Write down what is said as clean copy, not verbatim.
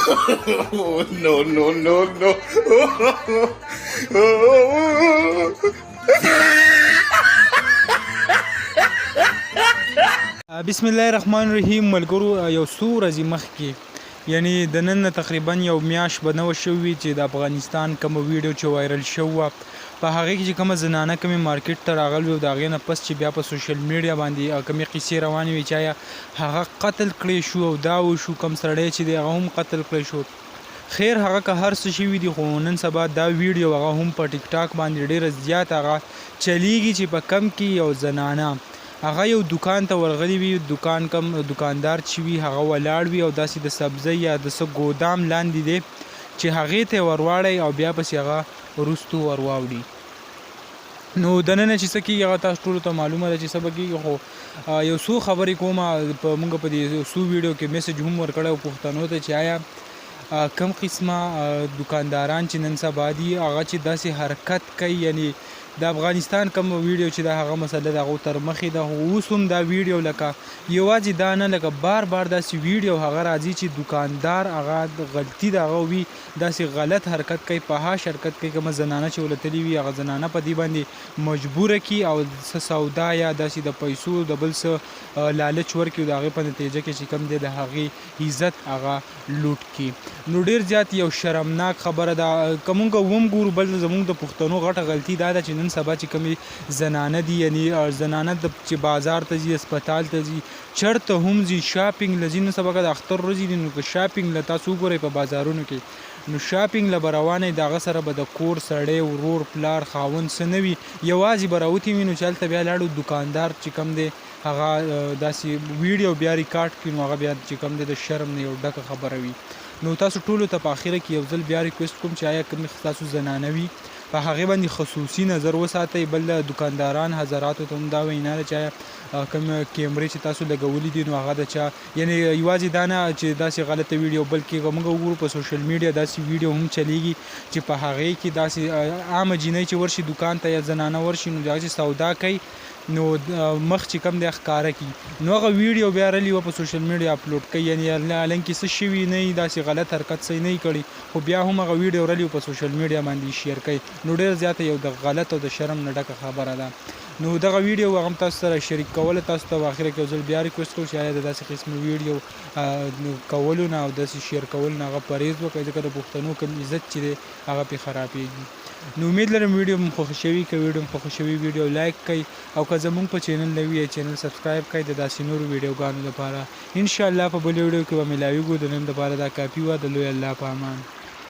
No, no, no, no. بسم الله الرحمن الرحیم. ملګرو یو څو ورځې مخکې یعنی د نن تقریبا یو میاشت به نه وه شوې چې د افغانستان کومه ویډیو چې وایرل شوې وه په هغې کې چې کومه زنانه کومې مارکیټ ته راغلې وه د هغې نه پس چې بیا په سوشل میډیا باندې کومې قیسې روانې وې چې آیا هغه قتل کړی شو او دا وشو کوم سړی چې دی هغه هم قتل کړی شو. خیر هغه که هر څه شوي دي خو نن سبا دا ویډیو هغه هم په ټیک ټاک باندې ډېره زیات هغه چلیږي چې په کم کې یو زنانه هغه یو دکان ته ورغلی وي، دکاندار چې وي هغه ولاړ وي او داسې د سبزۍ یا د څه ګودام لاندې دی چې هغې ته ورواړی او بیا پسې هغه وروستو ورواوړي. نو دننه چې څه کېږي هغه تاسو ټولو ته معلومه ده چې څه به کېږي، خو یو څو خبرې کومه موږ په دې یو څو ویډیو کې میسج هم ورکړی و پښتنو ته چې آیا کم قسمه دکانداران چې نن سبا دي هغه چې داسې حرکت کوي، یعنی د افغانستان کوم ویډیو چې دا هغه مسله د هغو تر مخې ده، خو اوس هم دا ویډیو لکه یوازې دا نه لکه بار بار داسې ویډیو هغه راځي چې دکاندار هغه غلطي د هغه وي، داسې غلط حرکت کوي، فحاش حرکت کوي. کومه زنانه چې ولتلې وي هغه زنانه په دې باندې مجبوره کړي او څه سودا یا داسې د پیسو د بل څه لالچ ورکړي او د هغې په نتیجه کې چې کوم دی د هغې عزت هغه لوټ کړي. نو ډېر زیات یو شرمناک خبره ده. که موږ هم ګورو بل زموږ د پښتنو غټه غلطي دا ده چې نن سبا چې کومې زنانه دي یعنی زنانه چې بازار ته ځي، اسپتال ته ځي، چېرته هم ځي، شاپینګ له ځي. نن سبا که د اختر ورځې دي نو که شاپینګ له تاسو وګورئ په بازارونو کې نو شاپینګ له به روانئ د هغه سره به د کور سړی، ورور، پلار، خاوند څه نه وي، یوازې به راوتي وي. نو چې هلته بیا لاړو دکاندار چې کوم دی هغه داسې ویډیو بیا ریکارډ کړي نو هغه بیا چې کوم دی د شرم نه یو ډکه خبره وي. نو تاسو ټولو ته په اخره کې یو ځل بیا ریکویسټ کوم چې آیا کومې تاسو زنانه وي په هغې باندې خصوصي نظر وساتئ. بل دکانداران حضراتو ته هم دا وینا ده چې آیا کوم کیمرې چې تاسو لګولي دي نو هغه د چا یعنی یوازې دا نه چې داسې غلطه ویډیو بلکې موږ وګورو په سوشل میډیا داسې ویډیو هم چلیږي چې په هغې کې داسې عامه جینۍ چې ورشي دکان ته یا زنانه ورشي نو د هغه چې سودا کوي نو مخ چې کوم دی ښکاره کړي نو هغه ویډیو بیا رلی وه په سوشل میډیا اپلوډ کوي، یعنی حالانکې څه شوي نه وي، داسې غلط حرکت څه نه وي کړی، خو بیا هم هغه ویډیو رلی په سوشل میډیا باندې شیر کوي. نو ډېر زیاته یو د غلط او د شرم نه ډکه خبره ده. نو دغه ویډیو هغه هم تاسو سره شریک کوله. تاسو ته په اخره کې یو ځل بیا ریکویسټ کوم چې آیا د داسې قسمه ویډیو کولو نه او داسې شیر کولو نه هغه پرهیز وکړئ، ځکه د پښتنو کوم عزت چې دی هغه پرې خرابېږي. نو امید لرم ویډیو مو خوښه شوي، که ویډیو مو خوښه شوي ویډیو لایک کړئ او که زموږ په چینل نوي یې چینل سبسکرایب کړئ د داسې نورو ویډیوګانو لپاره. انشاءالله په بل ویډیو کې به ملاویږو. د نن لپاره دا کافي وه. د لوی الله په امان.